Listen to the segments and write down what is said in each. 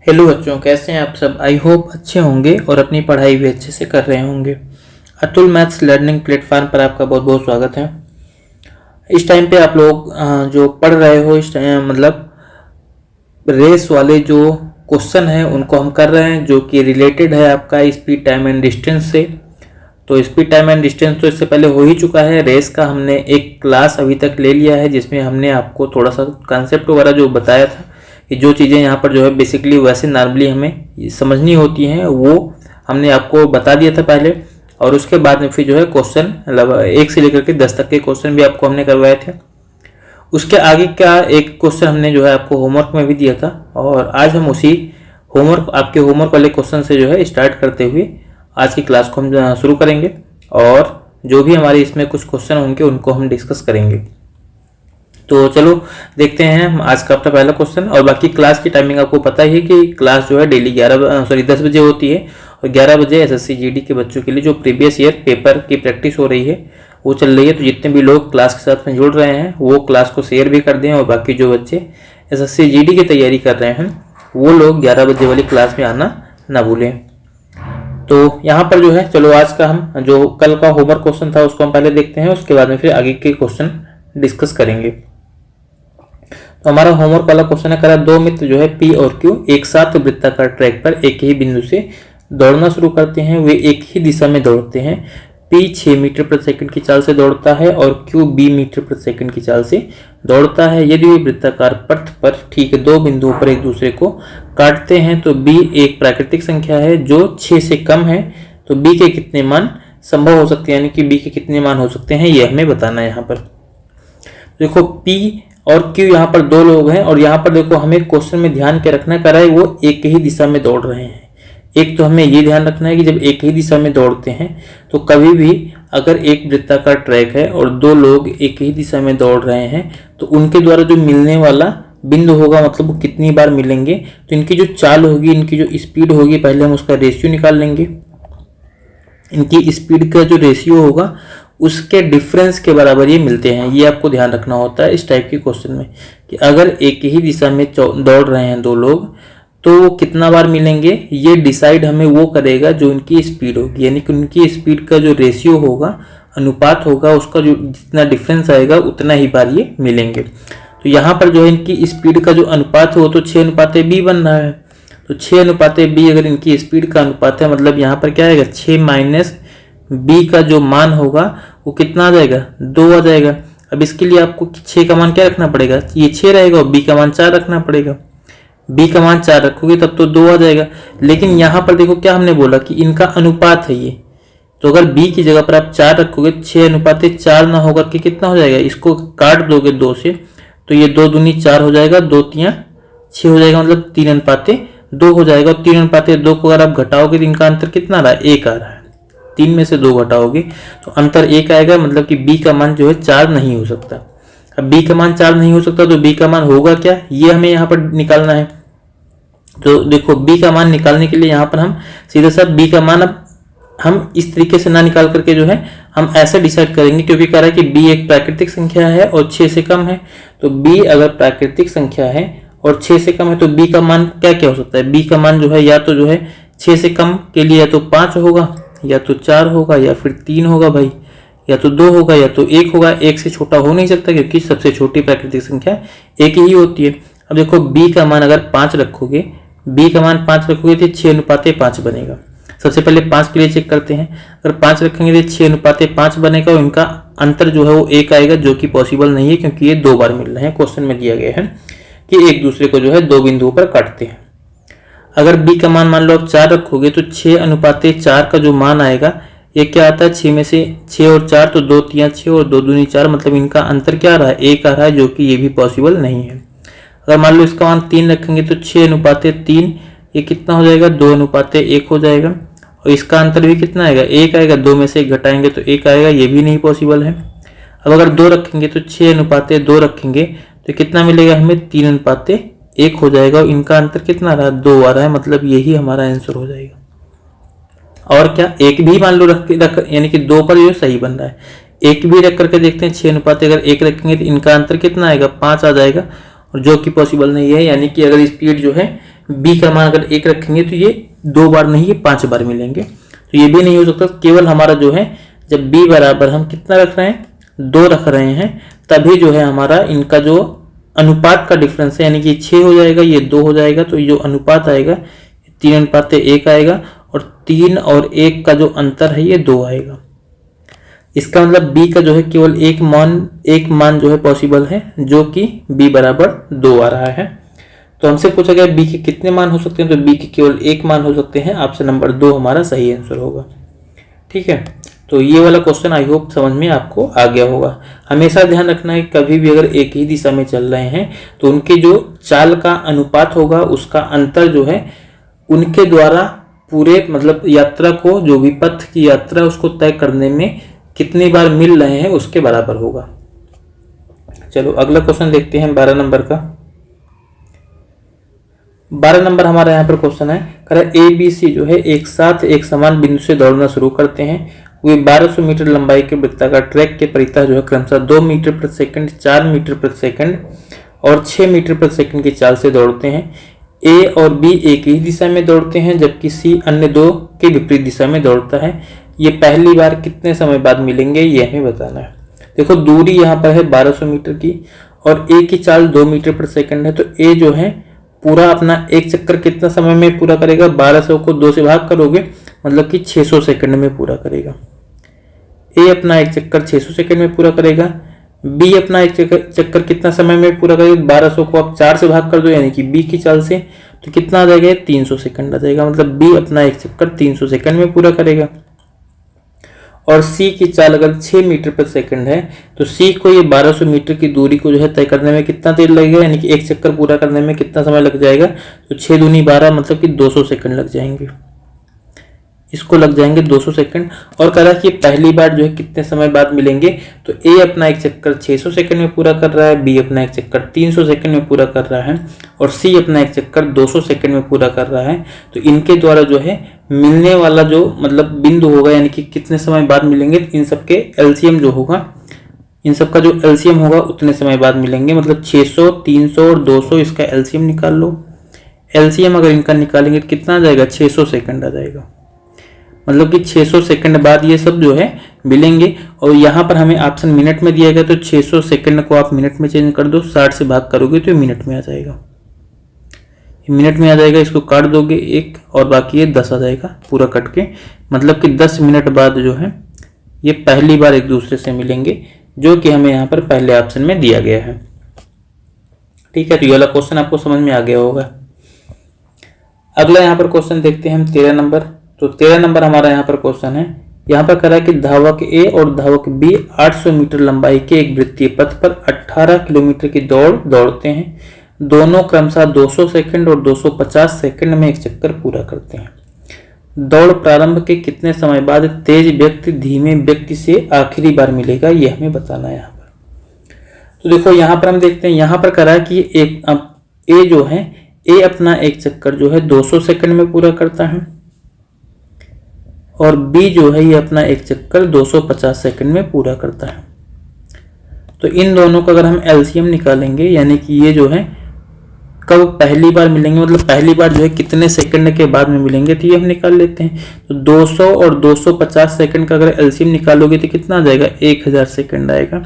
Hello बच्चों, कैसे हैं आप सब। आई होप अच्छे होंगे और अपनी पढ़ाई भी अच्छे से कर रहे होंगे। अतुल मैथ्स लर्निंग प्लेटफॉर्म पर आपका बहुत बहुत स्वागत है। इस टाइम पे आप लोग जो पढ़ रहे हो, इस टाइम मतलब रेस वाले जो क्वेश्चन हैं उनको हम कर रहे हैं, जो कि रिलेटेड है आपका स्पीड टाइम एंड डिस्टेंस से। तो स्पीड टाइम एंड डिस्टेंस तो इससे पहले हो ही चुका है। रेस का हमने एक क्लास अभी तक ले लिया है, जिसमें हमने आपको थोड़ा सा कॉन्सेप्ट वगैरह जो बताया था कि जो चीज़ें यहाँ पर जो है बेसिकली वैसे नॉर्मली हमें समझनी होती हैं वो हमने आपको बता दिया था पहले। और उसके बाद में फिर जो है क्वेश्चन मतलब 1 से लेकर के 10 तक के क्वेश्चन भी आपको हमने करवाए थे। उसके आगे का एक क्वेश्चन हमने जो है आपको होमवर्क में भी दिया था, और आज हम उसी आपके होमवर्क वाले क्वेश्चन से जो है स्टार्ट करते हुए आज की क्लास को हम शुरू करेंगे। और जो भी हमारे इसमें कुछ क्वेश्चन होंगे उनको हम डिस्कस करेंगे। तो चलो देखते हैं आज का अपना पहला क्वेश्चन। और बाकी क्लास की टाइमिंग आपको पता ही है कि क्लास जो है डेली 10 बजे होती है, और 11 बजे एसएससी जीडी के बच्चों के लिए जो प्रीवियस ईयर पेपर की प्रैक्टिस हो रही है वो चल रही है। तो जितने भी लोग क्लास के साथ में जुड़ रहे हैं वो क्लास को शेयर भी कर दें, और बाकी जो बच्चे एसएससी जीडी की तैयारी कर रहे हैं वो लोग 11 बजे वाली क्लास में आना ना भूलें। तो यहाँ पर जो है चलो आज का हम जो कल का होमवर्क क्वेश्चन था उसको हम पहले देखते हैं, उसके बाद में फिर आगे के क्वेश्चन डिस्कस करेंगे। तो हमारा होमवर्क वाला क्वेश्चन है, करा दो मित्र जो है पी और क्यू एक साथ वृत्ताकार ट्रैक पर एक ही बिंदु से दौड़ना शुरू करते हैं। वे एक ही दिशा में दौड़ते हैं। पी 6 मीटर प्रति सेकंड की चाल से दौड़ता है और क्यू 20 मीटर प्रति सेकंड की चाल से दौड़ता है। यदि वे वृत्ताकार पथ पर ठीक 2 बिंदुओं पर एक दूसरे को काटते हैं तो बी एक प्राकृतिक संख्या है जो 6 से कम है, तो बी के कितने मान संभव हो सकते हैं, यानी कि बी के कितने मान हो सकते हैं ये हमें बताना है। यहाँ पर देखो पी और क्यू यहाँ पर दो लोग हैं, और यहाँ पर देखो हमें क्वेश्चन में ध्यान के रखना कर रहा है वो एक ही दिशा में दौड़ रहे हैं। एक तो हमें ये ध्यान रखना है कि जब एक ही दिशा में दौड़ते हैं तो कभी भी अगर एक वृत्ताकार ट्रैक है और दो लोग एक ही दिशा में दौड़ रहे हैं तो उनके द्वारा जो मिलने वाला बिंदु होगा मतलब वो कितनी बार मिलेंगे, तो इनकी जो चाल होगी, इनकी जो स्पीड होगी, पहले हम उसका रेशियो निकाल लेंगे। इनकी स्पीड का जो रेशियो होगा उसके डिफरेंस के बराबर ये मिलते हैं। ये आपको ध्यान रखना होता है इस टाइप के क्वेश्चन में कि अगर एक ही दिशा में दौड़ रहे हैं दो लोग तो वो कितना बार मिलेंगे, ये डिसाइड हमें वो करेगा जो इनकी स्पीड होगी, यानी कि उनकी स्पीड का जो रेशियो होगा, अनुपात होगा, उसका जो जितना डिफरेंस आएगा उतना ही बार ये मिलेंगे। तो यहाँ पर जो है इनकी स्पीड का जो अनुपात है वो तो 6:b बन रहा है। तो 6:b अगर इनकी स्पीड का अनुपात है मतलब यहाँ पर क्या आएगा, 6 माइनस b का जो मान होगा वो कितना आ जाएगा, 2 आ जाएगा। अब इसके लिए आपको 6 का मान क्या रखना पड़ेगा, ये 6 रहेगा, और b का मान 4 रखना पड़ेगा। b का मान 4 रखोगे तब तो 2 आ जाएगा। लेकिन यहाँ पर देखो क्या हमने बोला कि इनका अनुपात है ये, तो अगर b की जगह पर आप 4 रखोगे 6:4 ना होकर के कितना हो जाएगा, इसको काट दोगे 2 से तो ये 2 दूनी 4 हो जाएगा, 2 तियां 6 हो जाएगा, मतलब 3:2 हो जाएगा। और 3:2 को अगर आप घटाओगे तो इनका अंतर कितना आ रहा है, 1 आ रहा है। 3 में से 2 घटाओगे तो अंतर 1 आएगा, मतलब कि b का मान जो है 4 नहीं हो सकता। अब b का मान 4 नहीं हो सकता तो b का मान होगा क्या, ये हमें यहाँ पर निकालना है। तो देखो b का मान निकालने के लिए यहाँ पर हम सीधा सा b का मान अब हम इस तरीके से ना निकाल करके जो है हम ऐसा डिसाइड करेंगे, क्योंकि कह रहा है कि b एक प्राकृतिक संख्या है और 6 से कम है। तो b अगर प्राकृतिक संख्या है और 6 से कम है तो b का मान क्या क्या हो सकता है, b का मान जो है या तो जो है 6 से कम के लिए या तो 5 होगा, या तो 4 होगा, या फिर 3 होगा भाई, या तो 2 होगा, या तो 1 होगा। 1 से छोटा हो नहीं सकता क्योंकि सबसे छोटी प्राकृतिक संख्या 1 ही होती है। अब देखो b का मान अगर 5 रखोगे, b का मान 5 रखोगे तो 6:5 बनेगा। सबसे पहले 5 के लिए चेक करते हैं, अगर 5 रखेंगे तो 6:5 बनेगा, और इनका अंतर जो है वो 1 आएगा, जो कि पॉसिबल नहीं है क्योंकि ये 2 बार मिल रहे हैं। क्वेश्चन में दिया गया है कि एक दूसरे को जो है 2 बिंदुओं पर काटते हैं। अगर b का मान लो आप 4 रखोगे तो 6:4 का जो मान आएगा ये क्या आता है, 6 में से 6 और 4 तो 2 तियां 6 और 2 दूनी 4, मतलब इनका अंतर क्या आ रहा है, 1 आ रहा है, जो कि ये भी पॉसिबल नहीं है। अगर मान लो इसका मान 3 रखेंगे तो 6:3 ये कितना हो जाएगा, 2:1 हो जाएगा, और इसका अंतर भी कितना आएगा, 1 आएगा। 2 में से 1 घटाएंगे तो 1 आएगा, ये भी नहीं पॉसिबल है। अब अगर 2 रखेंगे तो 6:2 रखेंगे तो कितना मिलेगा हमें, 3:1 हो जाएगा, और इनका अंतर कितना आ रहा है, 2 आ रहा है, मतलब यही हमारा आंसर हो जाएगा। और क्या, एक भी मान लो रख यानी कि 2 पर ये सही बन रहा है, एक भी रख करके देखते हैं। 6:1 अगर 1 रखेंगे तो इनका अंतर कितना आएगा, 5 आ जाएगा, और जो कि पॉसिबल नहीं है। यानी कि अगर स्पीड जो है बी का मान अगर 1 रखेंगे तो ये 2 बार नहीं, ये 5 बार मिलेंगे। तो ये भी नहीं हो सकता। केवल हमारा जो है जब बी बराबर हम कितना रख रहे हैं, 2 रख रहे हैं, तभी जो है हमारा इनका जो अनुपात का डिफरेंस है, यानी कि 6 हो जाएगा, ये 2 हो जाएगा, तो ये जो अनुपात आएगा 3:1 आएगा, और 3 और 1 का जो अंतर है ये 2 आएगा। इसका मतलब b का जो है केवल एक मान जो है पॉसिबल है, जो कि b बराबर 2 आ रहा है। तो हमसे पूछा गया b के कितने मान हो सकते हैं, तो b के केवल एक मान हो सकते हैं। ऑप्शन नंबर 2 हमारा सही आंसर होगा। ठीक है, तो ये वाला क्वेश्चन आई होप समझ में आपको आ गया होगा। हमेशा ध्यान रखना है कभी भी अगर एक ही दिशा में चल रहे हैं तो उनके जो चाल का अनुपात होगा उसका अंतर जो है उनके द्वारा पूरे मतलब यात्रा को, जो भी पथ की यात्रा उसको तय करने में कितनी बार मिल रहे हैं उसके बराबर होगा। चलो अगला क्वेश्चन देखते हैं 12 नंबर का। 12 नंबर हमारा यहाँ पर क्वेश्चन है, ए बी सी जो है एक साथ एक समान बिंदु से दौड़ना शुरू करते हैं। वे 1200 मीटर लंबाई के वृत्ताकार ट्रैक के परितः जो है क्रमशः 2 मीटर प्रति सेकंड, 4 मीटर प्रति सेकंड और 6 मीटर प्रति सेकंड की चाल से दौड़ते हैं। ए और बी एक ही दिशा में दौड़ते हैं जबकि सी अन्य 2 के विपरीत दिशा में दौड़ता है। ये पहली बार कितने समय बाद मिलेंगे ये हमें बताना है। देखो दूरी यहाँ पर है 1200 मीटर की और ए की चाल 2 मीटर प्रति सेकंड है, तो ए जो है पूरा अपना एक चक्कर कितना समय में पूरा करेगा, 1200 को 2 से भाग करोगे मतलब कि 600 सेकंड में पूरा करेगा। ए अपना एक चक्कर 600 सेकंड में पूरा करेगा। बी अपना एक चक्कर कितना समय में पूरा करेगा, 1200 को आप 4 से भाग कर दो यानी कि बी की चाल से, तो कितना आ जाएगा 300 सेकंड आ जाएगा। मतलब बी अपना एक चक्कर 300 सेकंड में पूरा करेगा। और सी की चाल अगर 6 मीटर प्रति सेकंड है तो सी को ये 1200 मीटर की दूरी को जो है तय करने में कितना देर लगेगा, यानी कि एक चक्कर पूरा करने में कितना समय लग जाएगा, तो 6 दूनी 12 मतलब कि 200 सेकंड लग जाएंगे। इसको लग जाएंगे 200 सेकंड। और कह रहा है कि पहली बार जो है कितने समय बाद मिलेंगे, तो ए अपना एक चक्कर 600 सेकंड में पूरा कर रहा है, बी अपना एक चक्कर 300 सेकंड में पूरा कर रहा है और सी अपना एक चक्कर 200 सेकंड में पूरा कर रहा है। तो इनके द्वारा जो है मिलने वाला जो मतलब बिंदु होगा, यानी कि कितने समय बाद मिलेंगे, इन सबके एलसीएम जो होगा, इन सबका जो एलसीएम होगा उतने समय बाद मिलेंगे। मतलब 600, 300 और 200 इसका एलसीएम निकाल लो। एलसीएम अगर इनका निकालेंगे तो कितना आ जाएगा, 600 सेकंड आ जाएगा। मतलब कि 600 सेकंड बाद ये सब जो है मिलेंगे। और यहाँ पर हमें ऑप्शन मिनट में दिया गया, तो 600 सेकंड को आप मिनट में चेंज कर दो, 60 से भाग करोगे तो मिनट में आ जाएगा, मिनट में आ जाएगा। इसको काट दोगे 1 और बाकी ये 10 आ जाएगा पूरा कट के। मतलब कि 10 मिनट बाद जो है ये पहली बार एक दूसरे से मिलेंगे, जो कि हमें यहाँ पर पहले ऑप्शन में दिया गया है। ठीक है, तो ये वाला क्वेश्चन आपको समझ में आ गया होगा। अगला यहाँ पर क्वेश्चन देखते हैं हम 13 नंबर। तो 13 नंबर हमारा यहाँ पर क्वेश्चन है, यहाँ पर कह रहा है कि धावक ए और धावक बी 800 मीटर लंबाई के एक वृत्तीय पथ पर 18 किलोमीटर की दौड़ दौड़ते हैं। दोनों क्रमशः 200 सेकंड और 250 सेकंड में एक चक्कर पूरा करते हैं। दौड़ प्रारंभ के कितने समय बाद तेज व्यक्ति धीमे व्यक्ति से आखिरी बार मिलेगा, ये हमें बताना है यहाँ पर। तो देखो यहाँ पर हम देखते हैं, यहाँ पर कह रहा है कि ए जो है, ए अपना एक चक्कर जो है 200 सेकंड में पूरा करता है और बी जो है ये अपना एक चक्कर 250 सेकंड में पूरा करता है। तो इन दोनों का अगर हम एलसीएम निकालेंगे, यानी कि ये जो है कब पहली बार मिलेंगे, मतलब पहली बार जो है कितने सेकंड के बाद में मिलेंगे, तो ये हम निकाल लेते हैं। तो 200 और 250 सेकंड का अगर एलसीएम निकालोगे तो कितना आ जाएगा, 1000 सेकंड आएगा।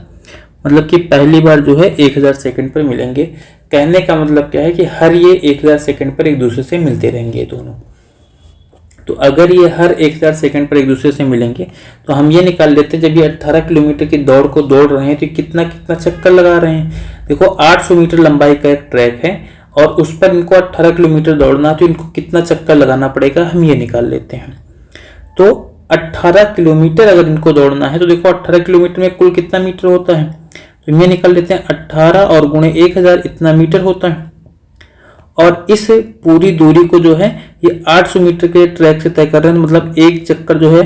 मतलब कि पहली बार जो है 1000 सेकंड पर मिलेंगे। कहने का मतलब क्या है कि हर ये 1000 सेकंड पर एक दूसरे से मिलते रहेंगे ये दोनों। तो अगर ये हर 1000 सेकंड पर एक दूसरे से मिलेंगे तो हम ये निकाल लेते हैं, जब ये 18 किलोमीटर की दौड़ को दौड़ रहे हैं तो कितना कितना चक्कर लगा रहे हैं। देखो 800 मीटर लंबाई का एक ट्रैक है और उस पर इनको 18 किलोमीटर दौड़ना, तो इनको कितना चक्कर लगाना पड़ेगा हम ये निकाल लेते हैं। तो 18 किलोमीटर अगर इनको दौड़ना है तो देखो 18 किलोमीटर में कुल कितना मीटर होता है, तो ये निकाल लेते हैं 18 और गुणे 1000 इतना मीटर होता है। और इस पूरी दूरी को जो है ये 800 मीटर के ट्रैक से तय कर रहे हैं, मतलब एक चक्कर जो है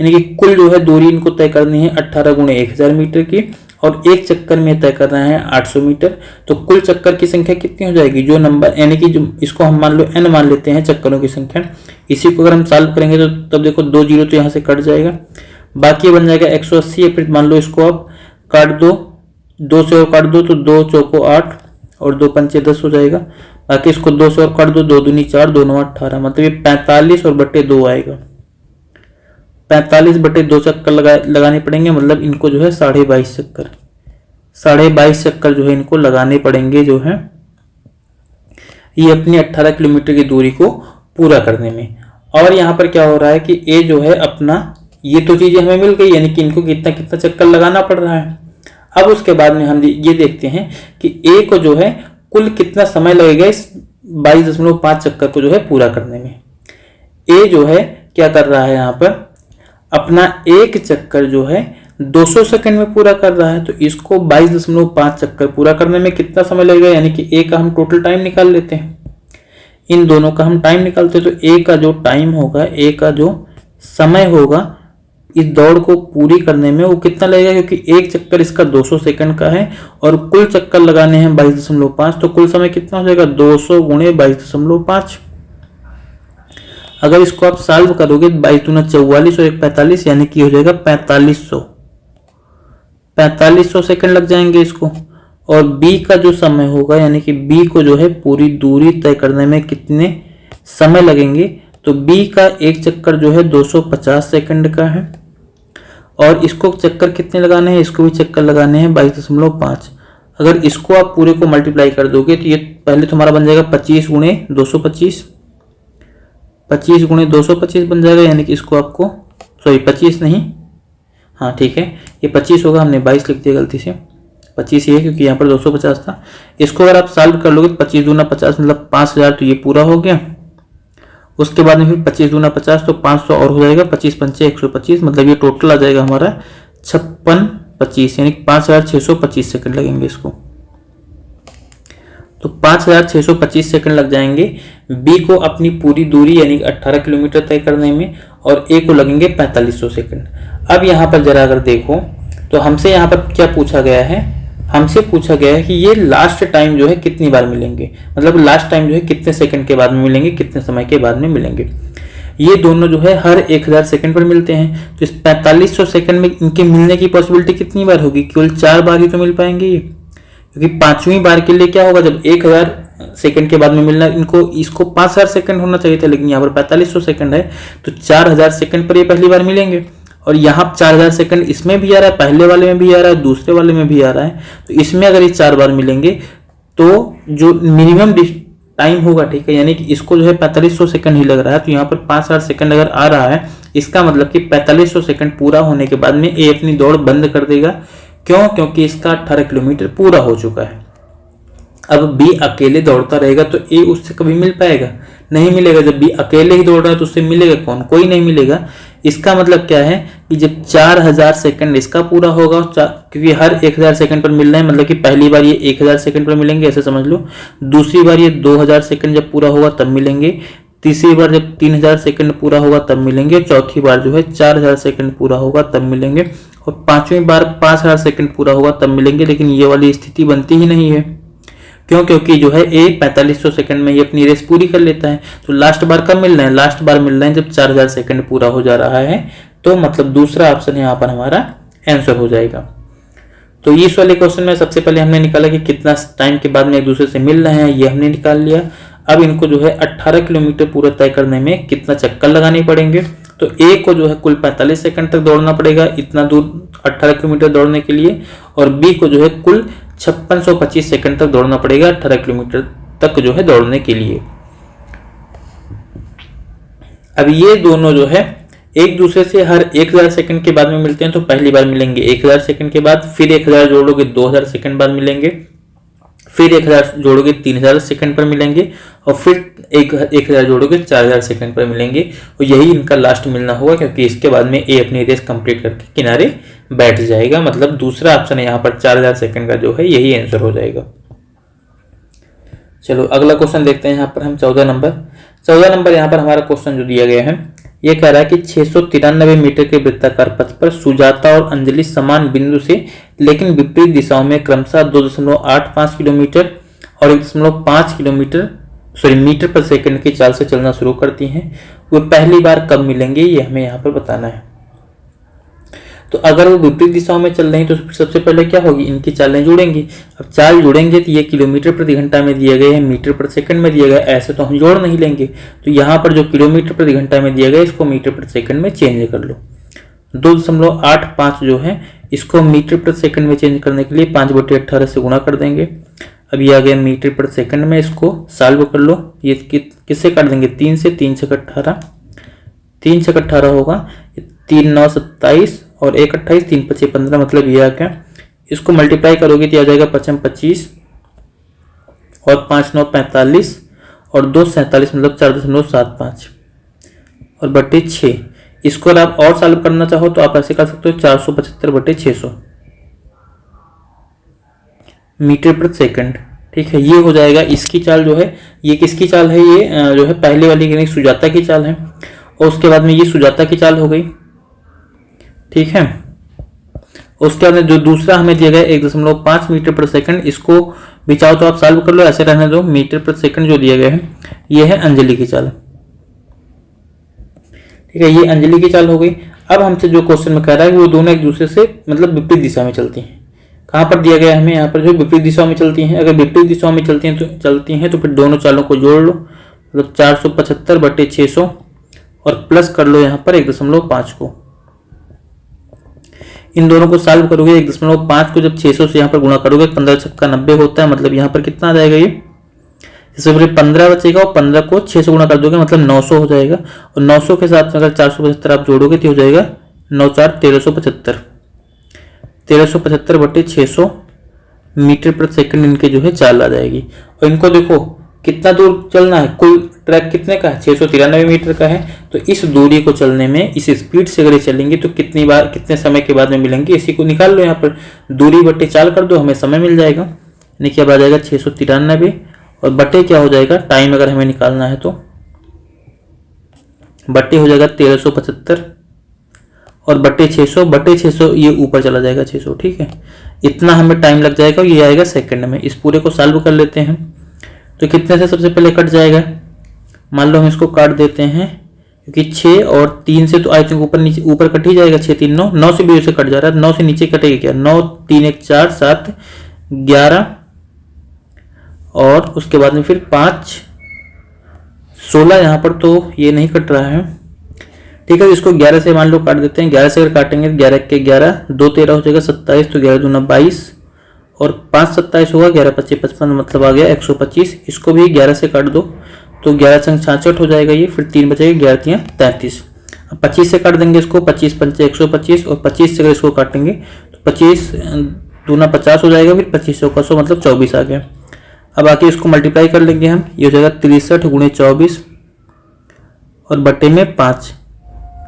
यानी कि कुल जो है दूरी इनको तय करनी है 18 गुणे 1000 मीटर की, और एक चक्कर में तय करना है 800 मीटर। तो कुल चक्कर की संख्या कितनी हो जाएगी, जो नंबर यानी कि जो इसको हम मान लो n मान लेते हैं चक्करों की संख्या। इसी को अगर हम सॉल्व करेंगे तो तब देखो 2 जीरो तो यहाँ से कट जाएगा, बाकी बन जाएगा 180। फिर मान लो इसको आप काट दो, 2 से और काट दो तो 2 चौको 8 और 2 पंचे 10 हो जाएगा। बाकी इसको 2 से और काट दो, 2 दूनी 4, 2 9 18, मतलब ये 45 और बटे 2 आएगा। 45 बटे 2 चक्कर लगाने पड़ेंगे, मतलब इनको जो है 22.5 चक्कर, 22.5 चक्कर जो है इनको लगाने पड़ेंगे जो है ये अपनी 18 किलोमीटर की दूरी को पूरा करने में। और यहाँ पर क्या हो रहा है कि ए जो है अपना, ये तो चीजें हमें मिल गई, यानी कि इनको कितना कितना चक्कर लगाना पड़ रहा है। अब उसके बाद में हम ये देखते हैं कि ए को जो है कुल कितना समय लगेगा इस 22.5 चक्कर को जो है पूरा करने में। ए जो है क्या कर रहा है, यहाँ पर अपना एक चक्कर जो है 200 सेकंड में पूरा कर रहा है, तो इसको 22.5 चक्कर पूरा करने में कितना समय लगेगा, यानी कि ए का हम टोटल टाइम निकाल लेते हैं, इन दोनों का हम टाइम निकालते हैं। तो ए का जो टाइम होगा, ए का जो समय होगा इस दौड़ को पूरी करने में वो कितना लगेगा, क्योंकि एक चक्कर इसका 200 सेकंड का है और कुल चक्कर लगाने हैं 22.5, तो कुल समय कितना हो जाएगा 200 गुणे 22.5। अगर इसको आप सॉल्व करोगे 22 दूना 44 और 1 45, यानी कि हो जाएगा 4500 सेकंड लग जाएंगे इसको। और बी का जो समय होगा, यानी कि बी को जो है पूरी दूरी तय करने में कितने समय लगेंगे, तो बी का एक चक्कर जो है 250 सेकंड का है और इसको चक्कर कितने लगाने हैं, इसको भी चक्कर लगाने हैं 22.5। अगर इसको आप पूरे को मल्टीप्लाई कर दोगे तो ये पहले तुम्हारा बन जाएगा 25 गुणे 225, 25 गुणे 225 बन जाएगा, यानी कि इसको आपको 25 नहीं, हाँ ठीक है ये 25 होगा, हमने 22 लिख दिया गलती से, 25 ही है क्योंकि यहाँ पर 250 था। इसको अगर आप सॉल्व कर लोगे 25 दूना 50 मतलब 5000, तो ये पूरा हो गया। उसके बाद में फिर 25 दूना 50 तो 500 और हो जाएगा, 25 पंचे 125, मतलब ये टोटल आ जाएगा हमारा 5625, यानी 5625 सेकंड लगेंगे इसको। तो 5625 सेकंड लग जाएंगे बी को अपनी पूरी दूरी यानी 18 किलोमीटर तय करने में, और ए को लगेंगे 4500 सेकंड। अब यहाँ पर जरा अगर देखो तो हमसे यहाँ पर क्या पूछा गया है, हमसे पूछा गया है कि ये लास्ट टाइम जो है कितनी बार मिलेंगे, मतलब लास्ट टाइम जो है कितने सेकंड के बाद में मिलेंगे, कितने समय के बाद में मिलेंगे। ये दोनों जो है हर 1000 सेकंड पर मिलते हैं, तो इस 4500 सेकंड में इनके मिलने की पॉसिबिलिटी कितनी बार होगी, केवल 4 बार ही तो मिल पाएंगे ये, क्योंकि 5वीं बार के लिए क्या होगा, जब 1000 सेकंड के बाद में मिलना, इसको 5000 सेकंड होना चाहिए था, लेकिन यहाँ पर 4500 सेकंड है, तो 4000 सेकंड पर ये पहली बार मिलेंगे। और यहाँ 4000 सेकंड इसमें भी आ रहा है, पहले वाले में भी आ रहा है, दूसरे वाले में भी आ रहा है, तो इसमें अगर ये 4 बार मिलेंगे तो जो मिनिमम टाइम होगा, ठीक है, यानी कि इसको जो है 4500 सेकंड ही लग रहा है, तो यहाँ पर 5000 सेकंड अगर आ रहा है, इसका मतलब कि 4500 सेकंड पूरा होने के बाद में ए अपनी दौड़ बंद कर देगा। क्यों, क्योंकि इसका 18 किलोमीटर पूरा हो चुका है। अब बी अकेले दौड़ता रहेगा तो ए उससे कभी मिल पाएगा, नहीं मिलेगा। जब बी अकेले ही दौड़ रहा है तो उससे मिलेगा कौन, कोई नहीं मिलेगा। इसका मतलब क्या है कि जब 4000 सेकंड इसका पूरा होगा, क्योंकि हर 1000 सेकंड पर मिल रहा है, मतलब कि पहली बार ये 1000 सेकंड पर मिलेंगे ऐसे समझ लो, दूसरी बार ये 2000 सेकंड जब पूरा होगा तब मिलेंगे, तीसरी बार जब 3000 सेकंड पूरा होगा तब मिलेंगे, चौथी बार जो है 4000 सेकंड पूरा होगा तब मिलेंगे, और 5वीं बार 5000 सेकंड पूरा होगा तब मिलेंगे। लेकिन ये वाली स्थिति बनती ही नहीं है। क्यों, क्योंकि जो है ए 4500 सेकंड में ये अपनी रेस पूरी कर लेता है। तो लास्ट बार कब मिल रहा है, लास्ट बार मिल रहा है जब 4000 सेकंड पूरा हो जा रहा है, तो मतलब दूसरा ऑप्शन यहाँ पर हमारा आंसर हो जाएगा। तो इस वाले क्वेश्चन में सबसे पहले हमने निकाला कि कितना टाइम के बाद में एक दूसरे से मिल रहे हैं, ये हमने निकाल लिया। अब इनको जो है 18 किलोमीटर पूरा तय करने में कितना चक्कर लगाने पड़ेंगे, तो ए को जो है कुल 45 सेकंड तक दौड़ना पड़ेगा, इतना दूर 18 किलोमीटर दौड़ने के लिए, और बी को जो है कुल 5625 सेकंड तक दौड़ना पड़ेगा 18 किलोमीटर तक जो है दौड़ने के लिए। अब ये दोनों जो है एक दूसरे से हर 1000 सेकंड के बाद में मिलते हैं, तो पहली बार मिलेंगे 1000 सेकंड के बाद, फिर 1000 जोड़ोगे 2000 सेकंड बाद मिलेंगे, फिर 1000 जोड़ोगे 3000 सेकंड पर मिलेंगे, और फिर 1000 जोड़ोगे 4000 सेकंड पर मिलेंगे, और यही इनका लास्ट मिलना होगा, क्योंकि इसके बाद में ए अपनी रेस कंप्लीट करके किनारे बैठ जाएगा। मतलब दूसरा ऑप्शन है यहाँ पर 4000 सेकंड का जो है यही आंसर हो जाएगा। चलो अगला क्वेश्चन देखते हैं। यहाँ पर हम 14 नंबर यहाँ पर हमारा क्वेश्चन जो दिया गया है, ये कह रहा है कि 693 मीटर के वृत्ताकार पथ पर सुजाता और अंजलि समान बिंदु से लेकिन विपरीत दिशाओं में क्रमशः 2.85 किलोमीटर और 1.5 किलोमीटर मीटर पर सेकंड की चाल से चलना शुरू करती हैं। वो पहली बार कब मिलेंगे, ये हमें यहाँ पर बताना है। तो अगर वो विपरीत दिशाओं में चल रही हैं तो सबसे पहले क्या होगी, इनकी चालें जुड़ेंगी। अब चाल जुड़ेंगे तो ये किलोमीटर प्रति घंटा में दिए गए हैं, मीटर प्रति सेकंड में दिए गए, ऐसे तो हम जोड़ नहीं लेंगे। तो यहाँ पर जो किलोमीटर प्रति घंटा में दिया गया इसको मीटर प्रति सेकंड में चेंज कर लो। 2.85 जो है इसको मीटर प्रति सेकंड में चेंज करने के लिए 5/18 से गुणा कर देंगे। अब ये आ गया मीटर प्रति सेकंड में, इसको सॉल्व कर लो। ये किससे काट देंगे, 3 से, 3 से 18, 3 से 18 होगा, 3 9 27 और 1 28, 3 5 15, मतलब ये आ गया। इसको मल्टीप्लाई करोगे तो आ जाएगा 5 25 और 5 9 45 और 2 47, मतलब 4.75 और बटे 6। इसको अगर आप और सॉल्व करना चाहो तो आप ऐसे कर सकते हो, 475/600 मीटर प्रति सेकंड। ठीक है, ये हो जाएगा। इसकी चाल जो है, ये किसकी चाल है, ये जो है पहले वाली यानी सुजाता की चाल है, और उसके बाद में ये सुजाता की चाल हो गई। ठीक है, उसके बाद में जो दूसरा हमें दिया गया 1.5 मीटर प्रति सेकंड, इसको भी चाहो तो आप सॉल्व कर लो, ऐसे रहने दो। मीटर प्रति सेकंड जो दिया गया है ये है अंजलि की चाल। ठीक है, ये अंजलि की चाल हो गई। अब हमसे जो क्वेश्चन में कह रहा है वो दोनों एक दूसरे से मतलब विपरीत दिशा में चलती हैं। कहाँ पर दिया गया है हमें, यहाँ पर जो विपरीत दिशाओं में चलती हैं। अगर विपरीत दिशाओं में चलती हैं तो फिर दोनों चालों को जोड़ लो, मतलब 475/600 और प्लस कर लो यहाँ पर 1.5 को। इन दोनों को सॉल्व करोगे, 1.5 को जब 600 से यहाँ पर गुणा करोगे 15 छक्का 90 होता है, मतलब यहाँ पर कितना आ जाएगा, ये इससे पहले 15 बचेगा और 15 को 6 से गुणा कर दोगे मतलब 900 हो जाएगा। और 900 के साथ अगर 475 आप जोड़ोगे तो हो जाएगा 9 4 1375, 1375/600 मीटर प्रति सेकंड इनके जो है चाल आ जाएगी। और इनको देखो कितना दूर चलना है, कुल ट्रैक कितने का है, 693 मीटर का है। तो इस दूरी को चलने में इस स्पीड से अगर चलेंगे तो कितनी बार कितने समय के बाद में मिलेंगे, इसी को निकाल लो। यहाँ पर दूरी बट्टे चाल कर दो, हमें समय मिल जाएगा। यानी कि अब आ जाएगा 693 और बट्टे क्या हो जाएगा, टाइम अगर हमें निकालना है तो बट्टे हो जाएगा 1375 और बट्टे 600 ये ऊपर चला जाएगा 600। ठीक है, इतना हमें टाइम लग जाएगा, ये आएगा सेकंड में। इस पूरे को सॉल्व कर लेते हैं तो कितने से सबसे पहले कट जाएगा, मान लो हम इसको काट देते हैं, क्योंकि 6 और 3 से तो आई थिंक ऊपर नीचे ऊपर कट ही जाएगा। 6 3 9, 9 से भी से कट जा रहा है, 9 से नीचे कटेगा क्या, 9 3 1 4 7 11 और उसके बाद में फिर 5 16, यहाँ पर तो ये नहीं कट रहा है। ठीक है, इसको 11 से मान लो काट देते हैं। 11 से अगर काटेंगे 11 के 11 2 13 हो जाएगा 27, तो 11 दूना 22 और 5 27 होगा, 11 25 55, मतलब आ गया 125। इसको भी 11 से काट दो तो 11 संग 66 हो जाएगा ये, फिर 3 बचेगा, 11 3 33। अब 25 से काट देंगे इसको, 25 5 125 और 25 से अगर इसको काटेंगे तो 25 दूना 50 हो जाएगा, फिर 25 का 100 मतलब 24 आ गया। अब आके इसको मल्टीप्लाई कर लेंगे हम, ये हो जाएगा 63 गुणे 24 और बटे में 5।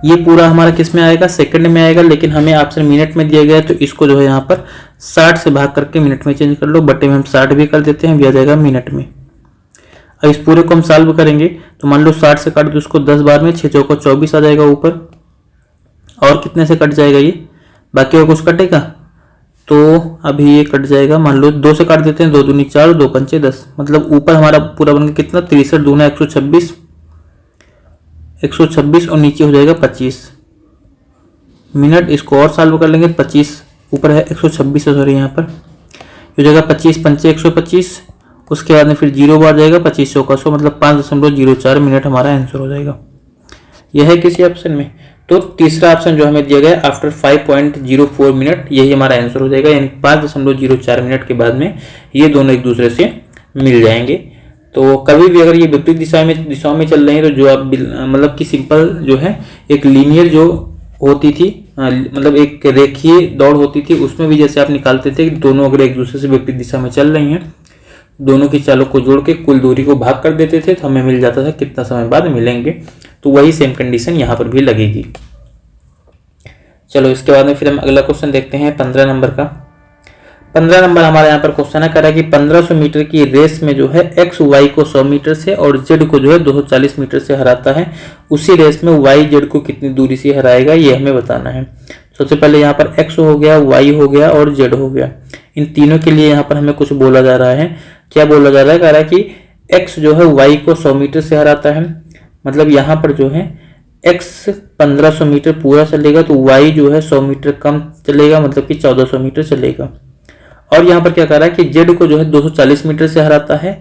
ये पूरा हमारा किस में आएगा, सेकंड में आएगा, लेकिन हमें ऑप्शन मिनट में दिया गया है तो इसको जो है यहाँ पर 60 से भाग करके मिनट में चेंज कर लो। बटे में हम 60 भी कर देते हैं, भी आ जाएगा मिनट में। अब इस पूरे को हम सॉल्व करेंगे तो मान लो 60 से काट दो इसको 10 बार में, 6 चौको 24 आ जाएगा ऊपर। और कितने से कट जाएगा ये, बाकी और कुछ कटेगा तो अभी ये कट जाएगा। मान लो 2 से काट देते हैं, 2 दूनी 4 2 पंचे 10, मतलब ऊपर हमारा पूरा बन गया कितना, 63 दूना 126 और नीचे हो जाएगा 25 मिनट। इसको और सॉल्व कर लेंगे, 25 ऊपर है 126 है, सॉरी यहाँ पर हो जाएगा 25 पंचे 125, उसके बाद में फिर 0 बार जाएगा, 25 का 100 मतलब 5.04 मिनट हमारा आंसर हो जाएगा। यह है किसी ऑप्शन में। तो तीसरा ऑप्शन जो हमें दिया गया आफ्टर 5.04 मिनट, यही हमारा आंसर हो जाएगा। यानी 5.04 मिनट के बाद में ये दोनों एक दूसरे से मिल जाएंगे। तो कभी भी अगर ये विपरीत दिशाओं में चल रहे हैं तो जो आप मतलब कि सिंपल जो है एक लीनियर जो होती थी, मतलब एक रेखीय दौड़ होती थी, उसमें भी जैसे आप निकालते थे कि दोनों अगर एक दूसरे से विपरीत दिशा में चल रही हैं, दोनों की चालों को जोड़ के कुल दूरी को भाग कर देते थे तो हमें मिल जाता था कितना समय बाद मिलेंगे। तो वही सेम कंडीशन यहाँ पर भी लगेगी। चलो इसके बाद में फिर हम अगला क्वेश्चन देखते हैं 15 नंबर का। 15 नंबर हमारा यहाँ पर क्वेश्चन है, कह रहा है कि 1500 मीटर की रेस में जो है एक्स वाई को 100 मीटर से और जेड को जो है 240 मीटर से हराता है, उसी रेस में वाई जेड को कितनी दूरी से हराएगा ये हमें बताना है। सबसे पहले यहाँ पर एक्स हो गया, वाई हो गया और जेड हो गया। इन तीनों के लिए यहाँ पर हमें कुछ बोला जा रहा है। क्या बोला जा रहा है, कह रहा है कि एक्स जो है वाई को 100 मीटर से हराता है, मतलब यहाँ पर जो है x 1500 मीटर पूरा चलेगा तो y जो है 100 मीटर कम चलेगा, मतलब कि 1400 मीटर चलेगा। और यहाँ पर क्या कर रहा है कि z को जो है 240 मीटर से हराता है,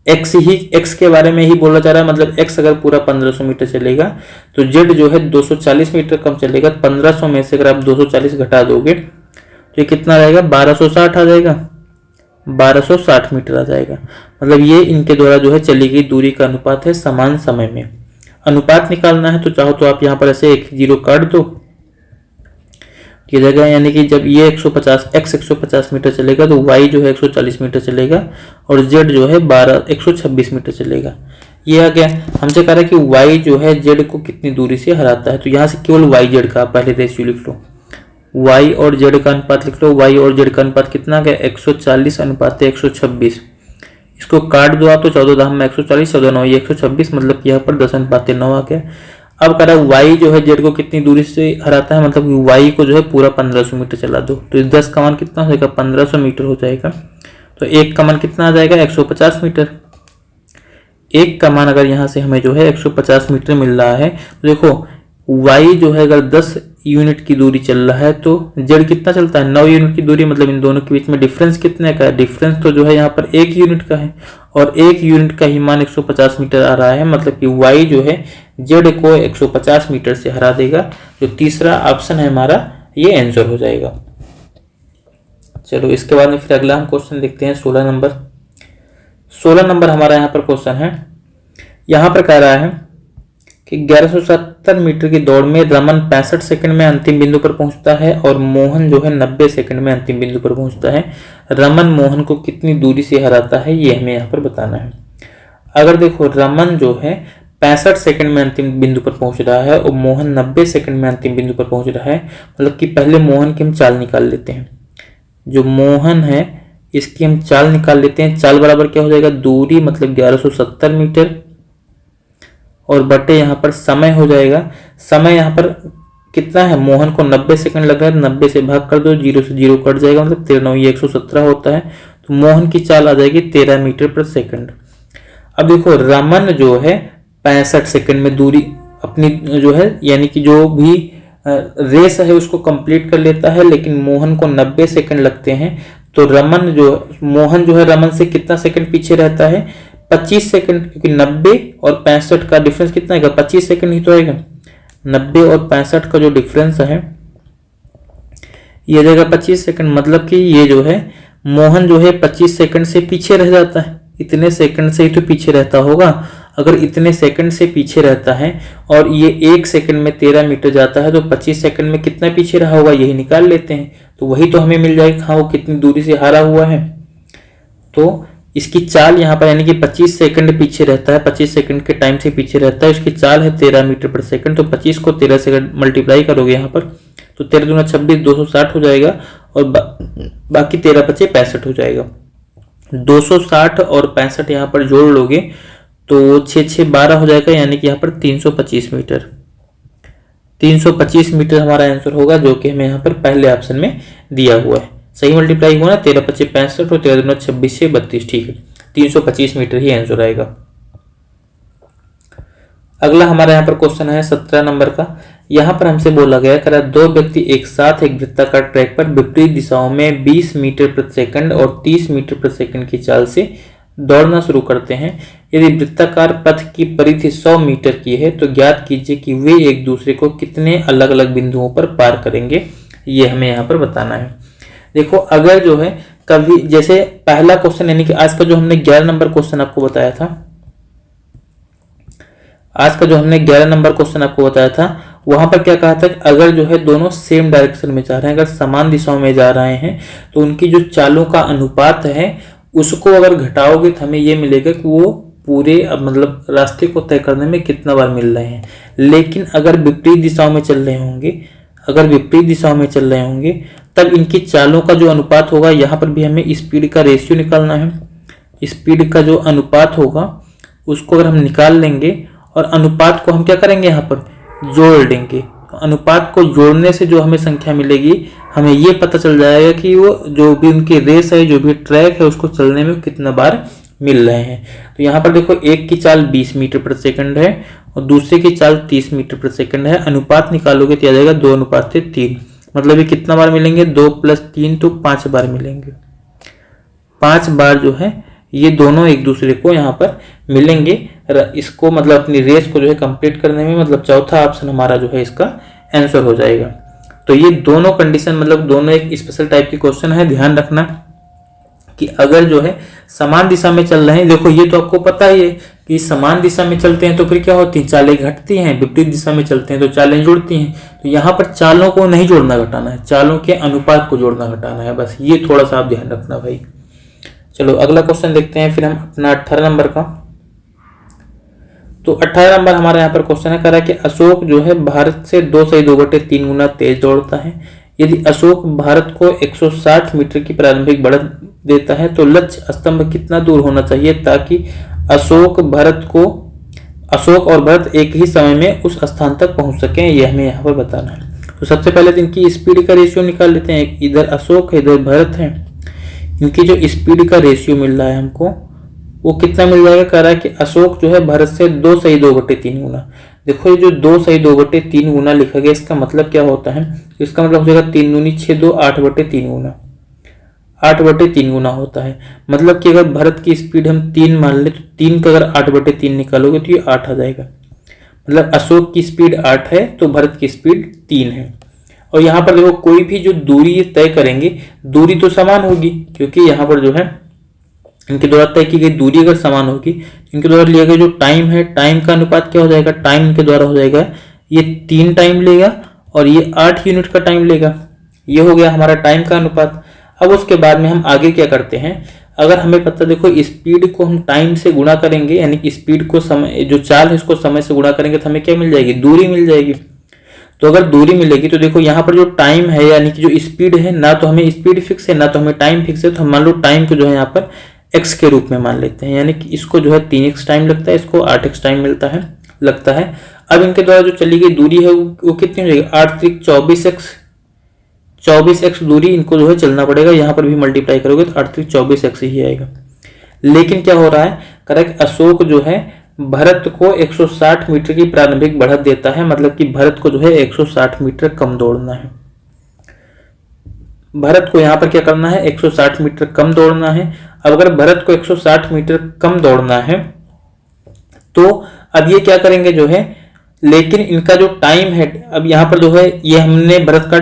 x के बारे में ही बोला जा रहा है, मतलब x अगर पूरा 1500 मीटर चलेगा तो z जो है 240 मीटर कम चलेगा। 1500 में से अगर आप 240 घटा दोगे तो ये कितना रहेगा, 1260 आ जाएगा, 1260 मीटर आ जाएगा। मतलब ये इनके द्वारा जो है चली गई दूरी का अनुपात है समान समय में। अनुपात निकालना है तो चाहो तो आप यहाँ पर ऐसे एक जीरो काट दो की जगह, यानी कि जब ये 150 मीटर चलेगा तो y जो है 140 मीटर चलेगा और z जो है 126 मीटर चलेगा। ये आ गया। हमसे कह रहा है कि y जो है z को कितनी दूरी से हराता है, तो यहाँ से केवल y z का पहले रेशियो लिख लो, y और z का अनुपात लिख लो। y और z का अनुपात कितना आ गया, 140 अनुपात 126। इसको काट दो आप तो 14 धाम में 140, 14 9 126, मतलब कि यहाँ पर 10:9 आ गया। अब कह रहा है y जो है z को कितनी दूरी से हराता है, मतलब कि y को जो है पूरा 1500 मीटर चला दो तो 10 का मान कितना हो जाएगा, 1500 मीटर हो जाएगा। तो 1 का मान कितना आ जाएगा, 150 मीटर। 1 का मान अगर यहाँ से हमें जो है 150 मीटर मिल रहा है तो देखो y जो है अगर 10 यूनिट की दूरी चल रहा है तो z कितना चलता है, 9 यूनिट की दूरी, मतलब इन दोनों के बीच में डिफरेंस कितने का है, डिफरेंस तो जो है यहाँ पर 1 यूनिट का है और 1 यूनिट का ही मान 150 मीटर आ रहा है, मतलब कि y जो है z को 150 मीटर से हरा देगा। जो तीसरा ऑप्शन है हमारा ये आंसर हो जाएगा। चलो इसके बाद में फिर अगला हम क्वेश्चन देखते हैं 16 नंबर। 16 नंबर हमारा यहाँ पर क्वेश्चन है। यहाँ पर कह रहा है कि 1170 मीटर की दौड़ में रमन 65 सेकंड में अंतिम बिंदु पर पहुंचता है और मोहन जो है 90 सेकंड में अंतिम बिंदु पर पहुंचता है। रमन मोहन को कितनी दूरी से हराता है ये हमें यहाँ पर बताना है। अगर देखो रमन जो है 65 सेकंड में अंतिम बिंदु पर पहुंच रहा है और मोहन 90 सेकंड में अंतिम बिंदु पर पहुंच रहा है, मतलब कि पहले मोहन की हम चाल निकाल लेते हैं। जो मोहन है इसकी हम चाल निकाल लेते हैं। चाल बराबर क्या हो जाएगा, दूरी मतलब 1170 मीटर और बटे यहाँ पर समय हो जाएगा। समय यहाँ पर कितना है, मोहन को 90 सेकंड लग रहा है, 90 से भाग कर दो, 0 से 0 कट जाएगा, मतलब 13 9 117 होता है। तो मोहन की चाल आ जाएगी 13 मीटर पर सेकंड। अब देखो रमन जो है 65 सेकंड में दूरी अपनी जो है यानी कि जो भी रेस है उसको कंप्लीट कर लेता है, लेकिन मोहन को 90 सेकंड लगते हैं। तो मोहन जो है रमन से कितना सेकंड पीछे रहता है, 25 सेकंड, क्योंकि 90 और 65 का डिफरेंस कितना है, 25 सेकंड ही तो आएगा। 90 और 65 का जो डिफरेंस है ये जाएगा 25 सेकंड, मतलब कि ये जो है मोहन जो है 25 सेकंड से पीछे रह जाता है। इतने सेकंड से ही तो पीछे रहता होगा। अगर इतने सेकंड से पीछे रहता है और ये 1 सेकंड में 13 मीटर जाता है तो 25 सेकंड में कितना पीछे रहा होगा यही निकाल लेते हैं, तो वही तो हमें मिल जाएगा हाँ वो कितनी दूरी से हारा हुआ है। तो इसकी चाल यहाँ पर यानी कि 25 सेकंड पीछे रहता है, 25 सेकंड के टाइम से पीछे रहता है, इसकी चाल है 13 मीटर पर सेकंड। तो 25 को 13 से मल्टीप्लाई करोगे यहाँ पर तो 13 दूना 26 260 हो जाएगा और बाकी 13 बचे 65 हो जाएगा। 260 और 65 यहाँ पर जोड़ लोगे तो 6 6 12 हो जाएगा, यानी कि यहाँ पर 325 मीटर। 325 मीटर हमारा आंसर होगा, जो कि हमें यहाँ पर पहले ऑप्शन में दिया हुआ है। सही मल्टीप्लाई हुआ ना, 13 25 65 और 13 26 से 32, ठीक है 325 मीटर ही आंसर आएगा। अगला हमारा यहाँ पर क्वेश्चन है 17 नंबर का। यहाँ पर हमसे बोला गया करा दो व्यक्ति एक साथ एक वृत्ताकार ट्रैक पर विपरीत दिशाओं में 20 मीटर प्रति सेकंड और 30 मीटर प्रति सेकंड की चाल से दौड़ना शुरू करते हैं। यदि वृत्ताकार पथ की परिधि 100 मीटर की है तो ज्ञात कीजिए कि वे एक दूसरे को कितने अलग अलग बिंदुओं पर पार करेंगे, ये हमें यहाँ पर बताना है। देखो अगर जो है कभी जैसे पहला क्वेश्चन यानी कि आज का जो हमने 11 नंबर क्वेश्चन आपको बताया था, आज का जो हमने 11 नंबर क्वेश्चन आपको बताया था वहां पर क्या कहा था कि अगर जो है दोनों सेम डायरेक्शन में जा रहे हैं, अगर समान दिशाओं में जा रहे हैं तो उनकी जो चालों का अनुपात है उसको अगर घटाओगे तो हमें ये मिलेगा कि वो पूरे मतलब रास्ते को तय करने में कितना बार मिल रहे हैं। लेकिन अगर विपरीत दिशाओं में चल रहे होंगे, अगर विपरीत दिशाओं में चल रहे होंगे तब इनकी चालों का जो अनुपात होगा, यहाँ पर भी हमें स्पीड का रेशियो निकालना है। स्पीड का जो अनुपात होगा उसको अगर हम निकाल लेंगे और अनुपात को हम क्या करेंगे यहाँ पर जोड़ देंगे, तो अनुपात को जोड़ने से जो हमें संख्या मिलेगी हमें ये पता चल जाएगा कि वो जो भी उनकी रेस है, जो भी ट्रैक है उसको चलने में कितना बार मिल रहे हैं। तो यहाँ पर देखो एक की चाल 20 मीटर प्रति सेकंड है और दूसरे की चाल 30 मीटर प्रति सेकंड है। अनुपात निकालोगे तो आ जाएगा 2:3। मतलब ये कितना बार मिलेंगे, 2 + 3 तो 5 बार मिलेंगे। 5 बार जो है ये दोनों एक दूसरे को यहाँ पर मिलेंगे। इसको मतलब अपनी रेस को जो है कंप्लीट करने में मतलब चौथा ऑप्शन हमारा जो है इसका आंसर हो जाएगा। तो ये दोनों कंडीशन मतलब दोनों एक स्पेशल टाइप की क्वेश्चन है। ध्यान रखना कि अगर जो है समान दिशा में चल रहे हैं, देखो ये तो आपको पता ही है कि समान दिशा में चलते हैं तो फिर क्या होती है, चालें घटती हैं। विपरीत दिशा में चलते हैं तो चालें जुड़ती हैं। तो यहाँ पर चालों को नहीं जोड़ना घटाना है, चालों के अनुपात को जोड़ना घटाना है, बस ये थोड़ा सा आप ध्यान रखना भाई। चलो अगला क्वेश्चन देखते हैं फिर हम अपना 18 नंबर का। तो 18 नंबर हमारा यहाँ पर क्वेश्चन है, कह रहा है कि अशोक जो है भारत से 2.2/3 गुना तेज दौड़ता है। यदि अशोक भारत को 160 मीटर की प्रारंभिक बढ़त देता है तो लक्ष्य स्तंभ कितना दूर होना चाहिए ताकि अशोक और भरत एक ही समय में उस स्थान तक पहुंच सकें, यह हमें यहाँ पर बताना है। तो सबसे पहले तो इनकी स्पीड का रेशियो निकाल लेते हैं। इधर अशोक है, इधर भरत है। इनकी जो स्पीड का रेशियो मिल रहा है हमको वो कितना मिल जाएगा, कह रहा है कि अशोक जो है भारत से 2.2/3 गुना। देखो ये जो 2.2/3 गुना लिखा गया इसका मतलब क्या होता है, इसका मतलब हो जाएगा 3 दूनी 6 2 8/3 गुना। 8/3 गुना होता है। मतलब कि अगर भरत की स्पीड हम 3 मान ले तो 3 का अगर 8/3 निकालोगे तो ये 8 आ जाएगा। मतलब अशोक की स्पीड 8 है तो भरत की स्पीड 3 है। और यहाँ पर देखो कोई भी जो दूरी तय करेंगे, दूरी तो समान होगी क्योंकि यहाँ पर जो है इनके द्वारा तय की गई दूरी अगर समान होगी, इनके द्वारा लिया गया जो टाइम है, टाइम का अनुपात क्या हो जाएगा, टाइम इनके द्वारा हो जाएगा ये 3 टाइम लेगा और ये 8 यूनिट का टाइम लेगा। ये हो गया हमारा टाइम का अनुपात। अब उसके बाद में हम आगे क्या करते हैं, अगर हमें पता देखो स्पीड को हम टाइम से गुणा करेंगे, यानी कि स्पीड को समय, जो चाल है इसको समय से गुणा करेंगे तो हमें क्या मिल जाएगी, दूरी मिल जाएगी। तो अगर दूरी मिलेगी तो देखो यहाँ पर जो टाइम है यानी कि जो स्पीड है, ना तो हमें स्पीड फिक्स है ना तो हमें टाइम फिक्स है, तो हम मान लो टाइम को जो है यहाँ पर x के रूप में मान लेते हैं। यानी कि इसको जो है 3x टाइम लगता है, इसको 8x टाइम लगता है। अब इनके द्वारा जो चली गई दूरी है वो कितनी हो जाएगी, 8 × 24x दूरी इनको जो है चलना पड़ेगा। यहाँ पर भी मल्टीप्लाई करोगे तो 8 × 24x ही आएगा। लेकिन क्या हो रहा है, करेक्ट, अशोक जो है भरत को 160 मीटर की प्रारंभिक बढ़त देता है। मतलब कि भरत को जो है 160 मीटर कम दौड़ना है। भरत को यहाँ पर क्या करना है, 160 मीटर कम दौड़ना है। अब अगर भरत को 160 मीटर कम दौड़ना है तो अब ये क्या करेंगे जो है, लेकिन इनका जो टाइम है, अब यहाँ पर जो है ये हमने भरत का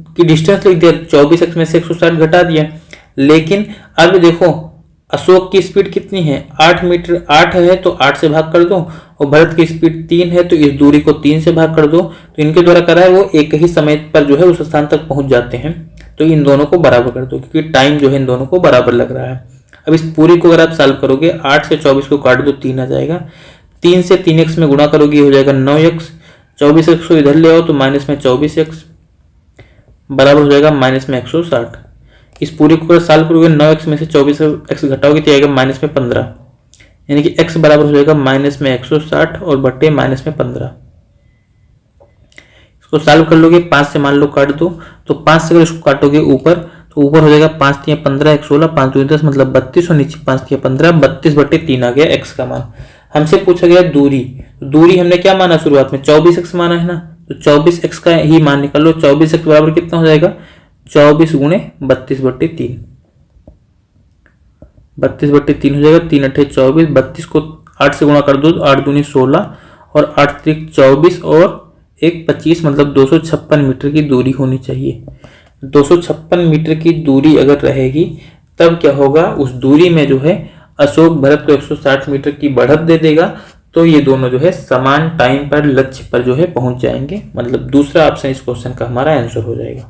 की डिस्टेंस लिख दिया, 24x में से 160 घटा दिया। लेकिन अब देखो अशोक की स्पीड कितनी है, 8 मीटर, 8 है तो 8 से भाग कर दो, और भरत की स्पीड 3 है तो इस दूरी को 3 से भाग कर दो। तो इनके द्वारा करा है वो एक ही समय पर जो है उस स्थान तक पहुंच जाते हैं। तो इन दोनों को बराबर कर दो क्योंकि टाइम जो है इन दोनों को बराबर लग रहा है। अब इस पूरी को अगर आप सॉल्व करोगे, 8 से 24 को काट दो 3 आ जाएगा, 3 से 3x में गुणा करोगे हो जाएगा 9x, 24x को इधर ले आओ तो माइनस में 24x बराबर हो जाएगा माइनस में 160। इस पूरी को अगर सॉल्व करोगे 9x में से 24x घटाओगे तो आएगा माइनस में 15, यानी कि x बराबर हो जाएगा माइनस में 160 और बटे माइनस में 15। इसको सॉल्व कर लोगे, 5 से मान लो काट दो, तो 5 से अगर इसको काटोगे ऊपर तो ऊपर हो जाएगा 5 × 3 = 15, 1 16, 5 × 2 = 10 मतलब 32 और नीचे 5 × 3 = 15, 32/3 आ गया x का मान। हमसे पूछा गया दूरी, दूरी हमने क्या माना शुरुआत में, 24x माना है ना, तो 24x का ही मान निकाल लो। 24x बराबर कितना हो जाएगा, 24 × 32/3, 32/3 हो जाएगा, 3 × 8 = 24, 32 को 8 से गुणा कर दो, 8 दूनी 16 और 8 × 3 = 24 और 1 25 मतलब 256 मीटर की दूरी होनी चाहिए। 256 मीटर की दूरी अगर रहेगी तब क्या होगा, उस दूरी में जो है अशोक भरत को 160 मीटर की बढ़त दे देगा। तो ये दोनों जो है समान टाइम पर लक्ष्य पर जो है पहुंच जाएंगे। मतलब दूसरा ऑप्शन इस क्वेश्चन का हमारा आंसर हो जाएगा।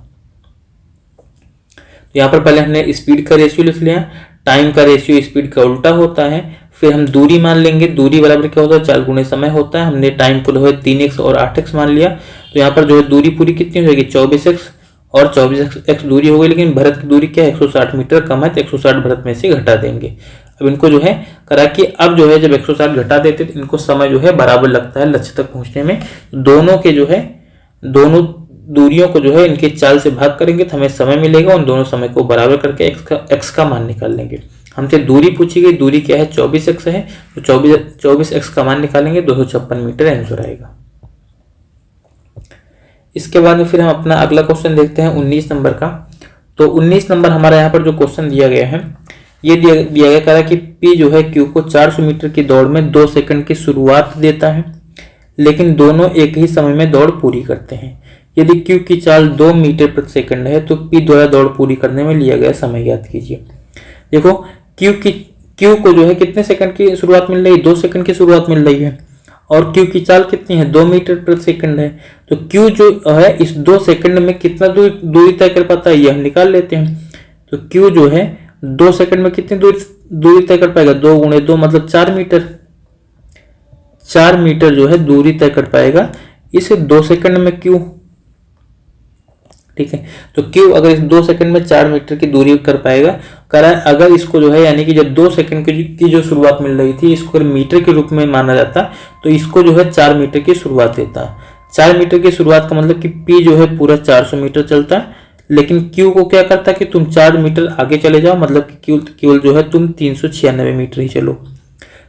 तो यहाँ पर पहले हमने स्पीड का रेशियो लिख लिया, टाइम का रेशियो स्पीड का उल्टा होता है। फिर हम दूरी मान लेंगे, दूरी बराबर क्या होता है, 4 गुने समय होता है। हमने टाइम को जो है 3x और 8x मान लिया। तो यहाँ पर जो है दूरी पूरी कितनी हो जाएगी, 24x और 24x दूरी हो गई, लेकिन भरत की दूरी क्या है, 160 मीटर कम है तो 160 भरत में से घटा देंगे। अब इनको जो है करा कि अब जो है जब 160 घटा देते तो इनको समय जो है बराबर लगता है लक्ष्य तक पहुंचने में। दोनों के जो है दोनों दूरियों को जो है इनके चाल से भाग करेंगे तो हमें समय मिलेगा। उन दोनों समय को बराबर करके x का मान निकाल लेंगे। हमसे दूरी पूछी गई, दूरी क्या है 24x है, तो 24x का मान निकालेंगे, 256 मीटर आंसर आएगा। इसके बाद में फिर हम अपना अगला क्वेश्चन देखते हैं 19 नंबर का। तो 19 नंबर हमारा यहाँ पर जो क्वेश्चन दिया गया है, ये दिया गया कह रहा कि P जो है Q को 400 मीटर की दौड़ में 2 सेकंड की शुरुआत देता है, लेकिन दोनों एक ही समय में दौड़ पूरी करते हैं। यदि Q की चाल 2 मीटर प्रति सेकंड है तो P द्वारा दौड़ पूरी करने में लिया गया समय ज्ञात कीजिए। देखो Q को जो है कितने सेकंड की शुरुआत मिल रही है, 2 सेकंड की शुरुआत मिल रही है, और Q की चाल कितनी है, 2 मीटर प्रति सेकंड है। तो Q जो है इस 2 सेकंड में कितना दूरी तय कर पाता है, ये हम निकाल लेते हैं। तो Q जो है 2 सेकंड में कितनी दूरी तय कर पाएगा, 2 गुणे 2 मतलब 4 मीटर। 4 मीटर जो है दूरी तय कर पाएगा इस 2 सेकंड में Q। ठीक है, तो Q अगर इस 2 सेकंड में 4 मीटर की दूरी कर पाएगा, करा अगर इसको जो है यानी कि जब 2 सेकंड की जो शुरुआत मिल रही थी इसको अगर मीटर के रूप में माना जाता तो इसको जो है 4 मीटर की शुरुआत देता। 4 मीटर की शुरुआत का मतलब कि P जो है पूरा 400 मीटर चलता है, लेकिन Q को क्या करता कि तुम 4 मीटर आगे चले जाओ, मतलब कि केवल जो है तुम 396 मीटर ही चलो।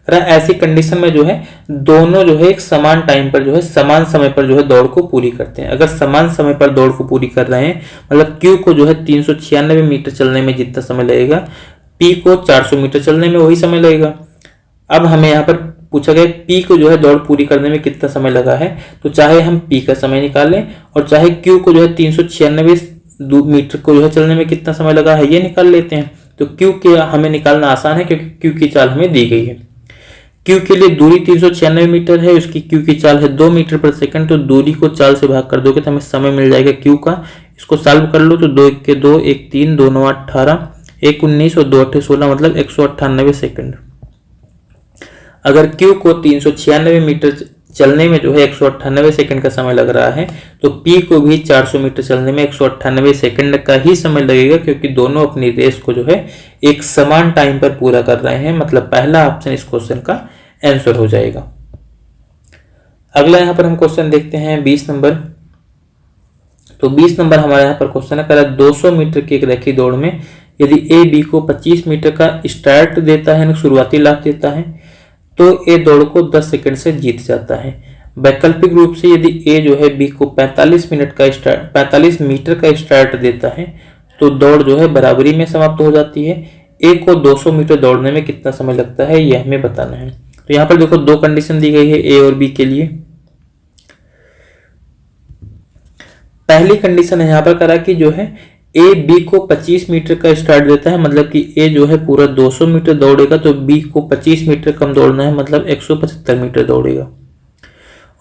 ऐसी कंडीशन में जो है दोनों जो है एक समान टाइम पर जो है समान समय पर जो है दौड़ को पूरी करते हैं। अगर समान समय पर दौड़ को पूरी कर रहे हैं मतलब Q को जो है 396 मीटर चलने में जितना समय लगेगा P को 400 मीटर चलने में वही समय लगेगा। अब हमें यहाँ पर पूछा गया P को जो है दौड़ पूरी करने में कितना समय लगा है, तो चाहे हम P का समय निकालें और चाहे Q को जो है 396 मीटर को जो है चलने में कितना समय लगा है ये निकाल लेते हैं। तो Q के हमें निकालना आसान है क्योंकि Q की चाल हमें दी गई है। Q के लिए दूरी 396 मीटर है, उसकी Q की चाल है 2 मीटर प्रति सेकंड, तो दूरी को चाल से भाग कर दोगे तो हमें समय मिल जाएगा Q का। इसको सॉल्व कर लो तो 2 1 के 2, 1 3, 2 9 18, 1 19 और 2 8 16 मतलब 198 सेकंड। अगर Q को 396 मीटर चलने में जो है 198 सेकंड का समय लग रहा है, तो P को भी 400 मीटर चलने में 198 सेकंड का ही समय लगेगा, क्योंकि दोनों अपनी रेस को जो है एक समान टाइम पर पूरा कर रहे हैं। मतलब पहला ऑप्शन इस क्वेश्चन का आंसर हो जाएगा। अगला यहाँ पर हम क्वेश्चन देखते हैं 20 नंबर। तो 20 नंबर हमारे यहाँ पर क्वेश्चन है, कह 200 मीटर की एक रेखीय दौड़ में यदि ए बी को 25 मीटर का स्टार्ट देता है, शुरुआती लाभ देता है, तो ए दौड़ को 10 सेकंड से जीत जाता है। वैकल्पिक रूप से यदि ए जो है बी को 45 मीटर का स्टार्ट देता है, तो दौड़ जो है बराबरी में समाप्त हो जाती है। ए को 200 मीटर दौड़ने में कितना समय लगता है यह हमें बताना है। तो यहाँ पर देखो दो कंडीशन दी गई है ए और बी के लिए। पहली कंडीशन है यहाँ पर करा कि जो है ए बी को 25 मीटर का स्टार्ट देता है, मतलब कि ए जो है पूरा 200 मीटर दौड़ेगा, तो बी को 25 मीटर कम दौड़ना है, मतलब 175 मीटर दौड़ेगा।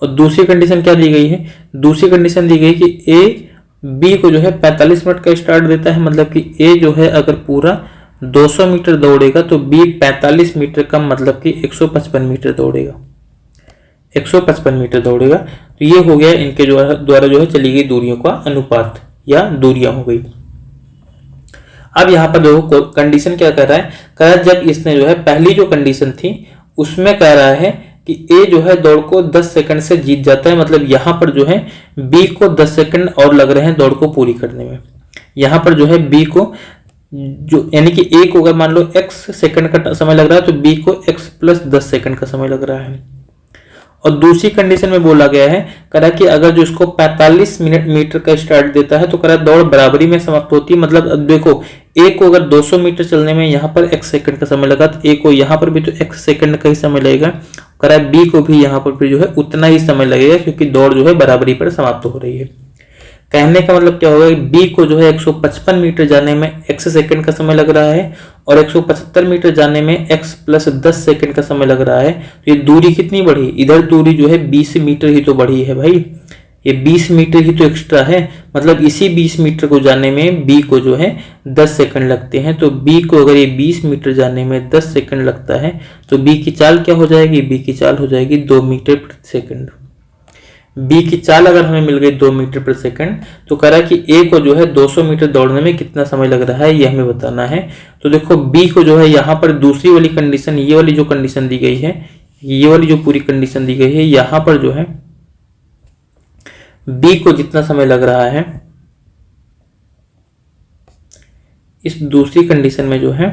और दूसरी कंडीशन क्या दी गई है, दूसरी कंडीशन दी गई कि ए बी को जो है 45 मिनट का स्टार्ट देता है, मतलब कि ए जो है अगर पूरा 200 मीटर दौड़ेगा तो बी 45 मीटर कम मतलब कि 155 मीटर दौड़ेगा, 155 मीटर दौड़ेगा। तो ये हो गया इनके द्वारा जो है चली गई दूरियों का अनुपात या दूरियां हो गई। अब यहाँ पर देखो कंडीशन क्या कर रहा है, कह रहा है जब इसने जो है पहली जो कंडीशन थी उसमें कह रहा है कि ए जो है दौड़ को 10 सेकंड से जीत जाता है, मतलब यहाँ पर जो है बी को 10 सेकंड और लग रहे हैं दौड़ को पूरी करने में। यहाँ पर जो है बी को जो यानी कि ए को अगर मान लो x सेकंड का समय लग रहा है तो बी को x प्लस 10 सेकंड का समय लग रहा है। और दूसरी कंडीशन में बोला गया है करा कि अगर जो इसको 45 मीटर का स्टार्ट देता है तो करा दौड़ बराबरी में समाप्त होती है। मतलब देखो ए को अगर 200 मीटर चलने में यहाँ पर x सेकंड का समय लगा तो ए को यहाँ पर भी तो x सेकंड का ही समय लगेगा, करा बी को भी यहाँ पर भी जो है उतना ही समय लगेगा, क्योंकि दौड़ जो है बराबरी पर समाप्त हो रही है। कहने का मतलब क्या होगा, बी को जो है 155 मीटर जाने में x सेकंड का समय लग रहा है और 175 मीटर जाने में x प्लस 10 सेकंड का समय लग रहा है। तो ये दूरी कितनी बढ़ी, इधर दूरी जो है 20 मीटर ही तो बढ़ी है भाई, ये 20 मीटर ही तो एक्स्ट्रा है। मतलब इसी 20 मीटर को जाने में बी को जो है 10 सेकंड लगते हैं। तो बी को अगर ये 20 मीटर जाने में 10 सेकंड लगता है तो बी की चाल क्या हो जाएगी, बी की चाल हो जाएगी 2 मीटर प्रति सेकंड। बी की चाल अगर हमें मिल गई 2 मीटर प्रति सेकंड तो कह रहा है कि ए को जो है 200 मीटर दौड़ने में कितना समय लग रहा है ये हमें बताना है। तो देखो बी को जो है यहाँ पर दूसरी वाली कंडीशन, ये वाली जो कंडीशन दी गई है, ये वाली जो पूरी कंडीशन दी गई है, यहाँ पर जो है बी को जितना समय लग रहा है इस दूसरी कंडीशन में जो है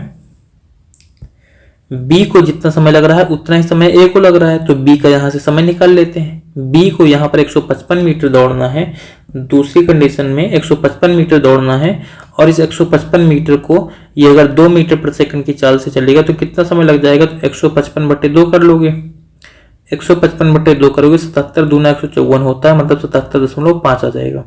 बी को जितना समय लग रहा है उतना ही समय ए को लग रहा है, तो बी का यहाँ से समय निकाल लेते हैं। बी को यहाँ पर 155 मीटर दौड़ना है, दूसरी कंडीशन में 155 मीटर दौड़ना है, और इस 155 मीटर को ये अगर 2 मीटर प्रति सेकंड की चाल से चलेगा तो कितना समय लग जाएगा, तो 155/2 कर लोगे। 155/2 करोगे, 77 दूना 154 होता है, मतलब 77.5 आ जाएगा।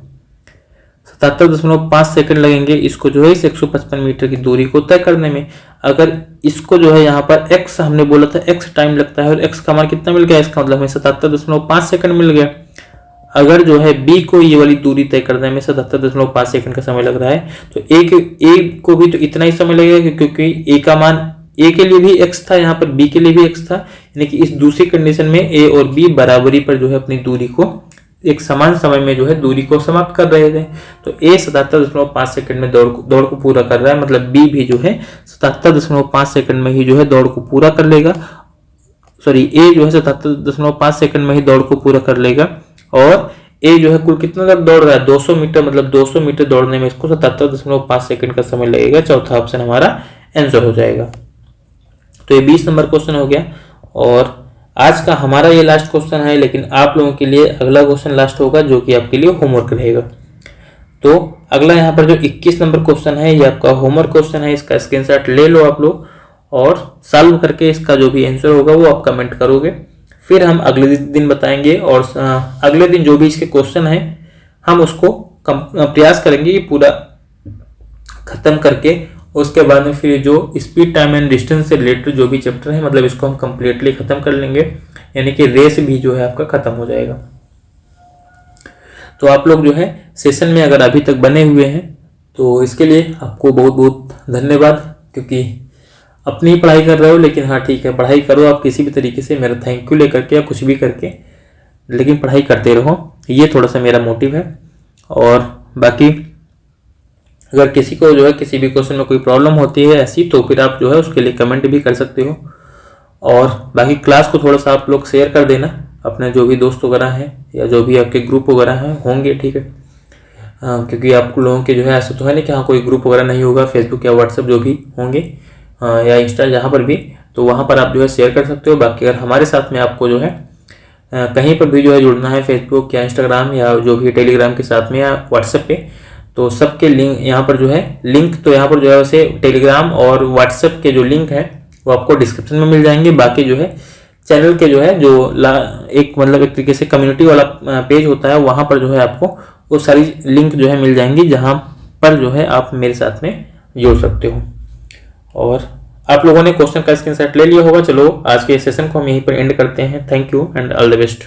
77.5 सेकंड लगेंगे इसको जो है इस 155 मीटर की दूरी को तय करने में। अगर इसको जो है यहाँ पर x हमने बोला था x टाइम लगता है, और x का मान कितना मिल गया, इसका मतलब हमें 77.5 सेकंड मिल गया। अगर जो है b को ये वाली दूरी तय करने में 77.5 सेकंड का समय लग रहा है, तो a को भी तो इतना ही समय लगेगा, क्योंकि a का मान a के लिए भी x था, यहाँ पर b के लिए भी x था, यानी कि इस दूसरी कंडीशन में a और b बराबरी पर जो है अपनी दूरी को एक समान समय में जो है दूरी को समाप्त कर रहे थे। तो a 77.5 सेकंड में दौड़ को पूरा कर रहा है, मतलब b भी जो है 77.5 सेकंड में ही जो है दौड़ को पूरा कर लेगा। सॉरी, a जो है 77.5 सेकंड में ही दौड़ को पूरा कर लेगा, और a जो है कुल कितना तक दौड़ रहा है, 200 मीटर, मतलब 200 मीटर दौड़ने में इसको 77.5 सेकंड का समय लगेगा। चौथा ऑप्शन हमारा आंसर हो जाएगा। तो ये 20 नंबर क्वेश्चन हो गया, और आज का हमारा ये लास्ट क्वेश्चन है, लेकिन आप लोगों के लिए अगला क्वेश्चन लास्ट होगा, जो कि आपके लिए होमवर्क रहेगा। तो अगला यहाँ पर जो 21 नंबर क्वेश्चन है, ये आपका होमवर्क क्वेश्चन है, इसका स्क्रीनशॉट ले लो आप लोग, और सॉल्व करके इसका जो भी आंसर होगा वो आप कमेंट करोगे। फिर हम अगले दिन बताएंगे, और अगले दिन जो भी इसके क्वेश्चन है हम उसको प्रयास करेंगे कि पूरा खत्म करके उसके बाद में फिर जो स्पीड टाइम एंड डिस्टेंस से रिलेटेड जो भी चैप्टर है, मतलब इसको हम कंप्लीटली खत्म कर लेंगे, यानी कि रेस भी जो है आपका खत्म हो जाएगा। तो आप लोग जो है सेशन में अगर अभी तक बने हुए हैं तो इसके लिए आपको बहुत बहुत धन्यवाद, क्योंकि अपनी पढ़ाई कर रहे हो। लेकिन हाँ ठीक है, पढ़ाई करो आप किसी भी तरीके से, मेरा थैंक यू लेकर के या कुछ भी करके, लेकिन पढ़ाई करते रहो, ये थोड़ा सा मेरा मोटिव है। और बाकी अगर किसी को जो है किसी भी क्वेश्चन में कोई प्रॉब्लम होती है ऐसी, तो फिर आप जो है उसके लिए कमेंट भी कर सकते हो। और बाकी क्लास को थोड़ा सा आप लोग शेयर कर देना अपने जो भी दोस्त वगैरह हैं या जो भी आपके ग्रुप वगैरह हैं होंगे, ठीक है। क्योंकि आप लोगों के जो है ऐसा तो है नहीं कि हाँ कोई ग्रुप वगैरह नहीं होगा, फेसबुक या व्हाट्सएप जो भी होंगे या इंस्टा जहाँ पर भी, तो वहाँ पर आप जो है शेयर कर सकते हो। बाकी अगर हमारे साथ में आपको जो है कहीं पर भी जो है जुड़ना है, फेसबुक या इंस्टाग्राम या जो भी टेलीग्राम के साथ में या व्हाट्सएप पे, तो सबके लिंक यहाँ पर जो है, लिंक तो यहाँ पर जो है वैसे टेलीग्राम और व्हाट्सएप के जो लिंक है वो आपको डिस्क्रिप्शन में मिल जाएंगे। बाकी जो है चैनल के जो है जो एक मतलब एक तरीके से कम्युनिटी वाला पेज होता है, वहाँ पर जो है आपको वो सारी लिंक जो है मिल जाएंगी, जहाँ पर जो है आप मेरे साथ में जुड़ सकते हो। और आप लोगों ने क्वेश्चन का स्क्रीनशॉट ले लिया होगा। चलो आज के सेशन को हम यहीं पर एंड करते हैं। Thank you and all the best.